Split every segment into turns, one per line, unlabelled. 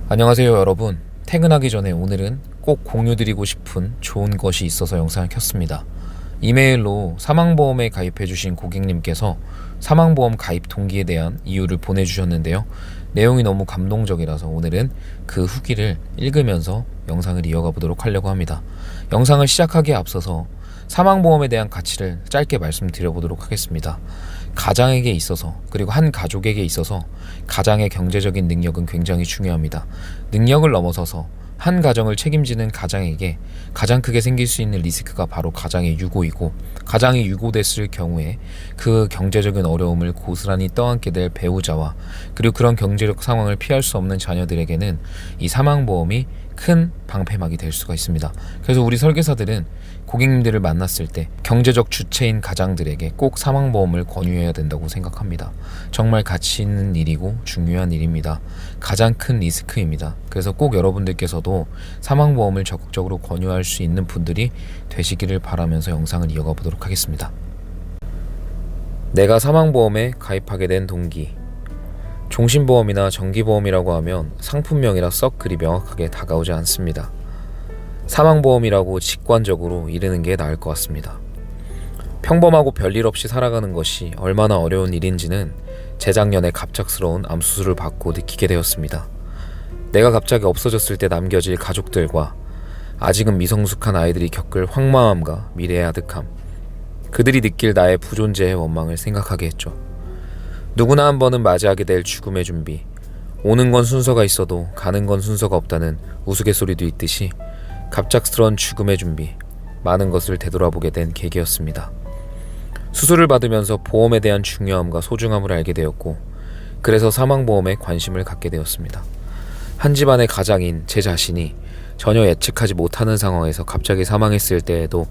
안녕하세요 여러분. 퇴근하기 전에 오늘은 꼭 공유드리고 싶은 좋은 것이 있어서 영상을 켰습니다. 이메일로 사망보험에 가입해주신 고객님께서 사망보험 가입 동기에 대한 이유를 보내주셨는데요. 내용이 너무 감동적이라서 오늘은 그 후기를 읽으면서 영상을 이어가 보도록 하려고 합니다. 영상을 시작하기에 앞서서 사망보험에 대한 가치를 짧게 말씀드려보도록 하겠습니다. 가장에게 있어서, 그리고 한 가족에게 있어서 가장의 경제적인 능력은 굉장히 중요합니다. 능력을 넘어서서 한 가정을 책임지는 가장에게 가장 크게 생길 수 있는 리스크가 바로 가장의 유고이고, 가장이 유고됐을 경우에 그 경제적인 어려움을 고스란히 떠안게 될 배우자와 그리고 그런 경제적 상황을 피할 수 없는 자녀들에게는 이 사망보험이 큰 방패막이 될 수가 있습니다. 그래서 우리 설계사들은 고객님들을 만났을 때 경제적 주체인 가장들에게 꼭 사망보험을 권유해야 된다고 생각합니다. 정말 가치 있는 일이고 중요한 일입니다. 가장 큰 리스크입니다. 그래서 꼭 여러분들께서도 사망보험을 적극적으로 권유할 수 있는 분들이 되시기를 바라면서 영상을 이어가 보도록 하겠습니다. 내가 사망보험에 가입하게 된 동기. 종신보험이나 정기보험이라고 하면 상품명이라 썩 그리 명확하게 다가오지 않습니다. 사망보험이라고 직관적으로 이르는 게 나을 것 같습니다. 평범하고 별일 없이 살아가는 것이 얼마나 어려운 일인지는 재작년에 갑작스러운 암수술을 받고 느끼게 되었습니다. 내가 갑자기 없어졌을 때 남겨질 가족들과 아직은 미성숙한 아이들이 겪을 황망함과 미래의 아득함, 그들이 느낄 나의 부존재의 원망을 생각하게 했죠. 누구나 한 번은 맞이하게 될 죽음의 준비, 오는 건 순서가 있어도 가는 건 순서가 없다는 우스갯소리도 있듯이 갑작스러운 죽음의 준비, 많은 것을 되돌아보게 된 계기였습니다. 수술을 받으면서 보험에 대한 중요함과 소중함을 알게 되었고, 그래서 사망보험에 관심을 갖게 되었습니다. 한 집안의 가장인 제 자신이 전혀 예측하지 못하는 상황에서 갑자기 사망했을 때에도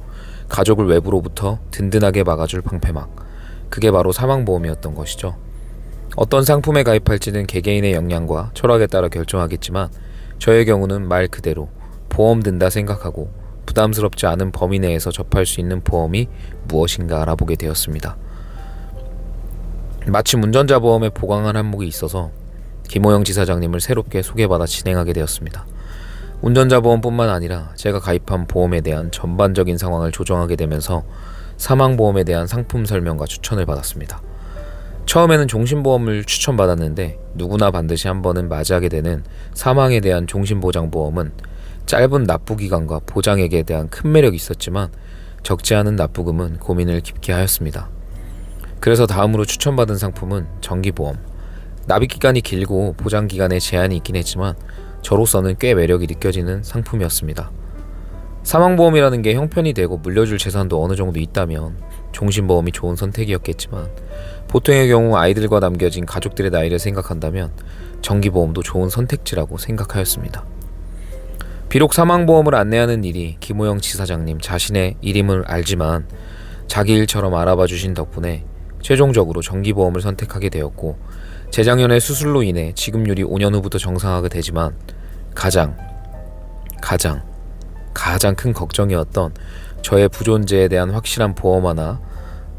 가족을 외부로부터 든든하게 막아줄 방패막, 그게 바로 사망보험이었던 것이죠. 어떤 상품에 가입할지는 개개인의 역량과 철학에 따라 결정하겠지만, 저의 경우는 말 그대로 보험 든다 생각하고 부담스럽지 않은 범위 내에서 접할 수 있는 보험이 무엇인가 알아보게 되었습니다. 마침 운전자 보험에 보강한 항목이 있어서 김호영 지사장님을 새롭게 소개받아 진행하게 되었습니다. 운전자 보험뿐만 아니라 제가 가입한 보험에 대한 전반적인 상황을 조정하게 되면서 사망보험에 대한 상품 설명과 추천을 받았습니다. 처음에는 종신보험을 추천받았는데 누구나 반드시 한 번은 맞이하게 되는 사망에 대한 종신보장보험은 짧은 납부기간과 보장액에 대한 큰 매력이 있었지만 적지 않은 납부금은 고민을 깊게 하였습니다. 그래서 다음으로 추천받은 상품은 정기보험. 납입기간이 길고 보장기간에 제한이 있긴 했지만 저로서는 꽤 매력이 느껴지는 상품이었습니다. 사망보험이라는 게 형편이 되고 물려줄 재산도 어느 정도 있다면 종신보험이 좋은 선택이었겠지만, 보통의 경우 아이들과 남겨진 가족들의 나이를 생각한다면 정기보험도 좋은 선택지라고 생각하였습니다. 비록 사망보험을 안내하는 일이 김호영 지사장님 자신의 일임을 알지만 자기 일처럼 알아봐 주신 덕분에 최종적으로 정기보험을 선택하게 되었고, 재작년의 수술로 인해 지급률이 5년 후부터 정상화가 되지만 가장 큰 걱정이었던 저의 부존재에 대한 확실한 보험 하나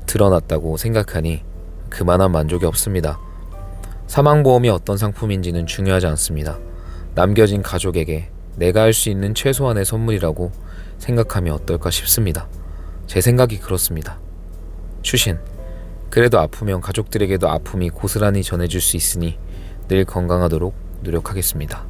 드러났다고 생각하니 그만한 만족이 없습니다. 사망보험이 어떤 상품인지는 중요하지 않습니다. 남겨진 가족에게 내가 할 수 있는 최소한의 선물이라고 생각하면 어떨까 싶습니다. 제 생각이 그렇습니다. 추신. 그래도 아프면 가족들에게도 아픔이 고스란히 전해줄 수 있으니 늘 건강하도록 노력하겠습니다.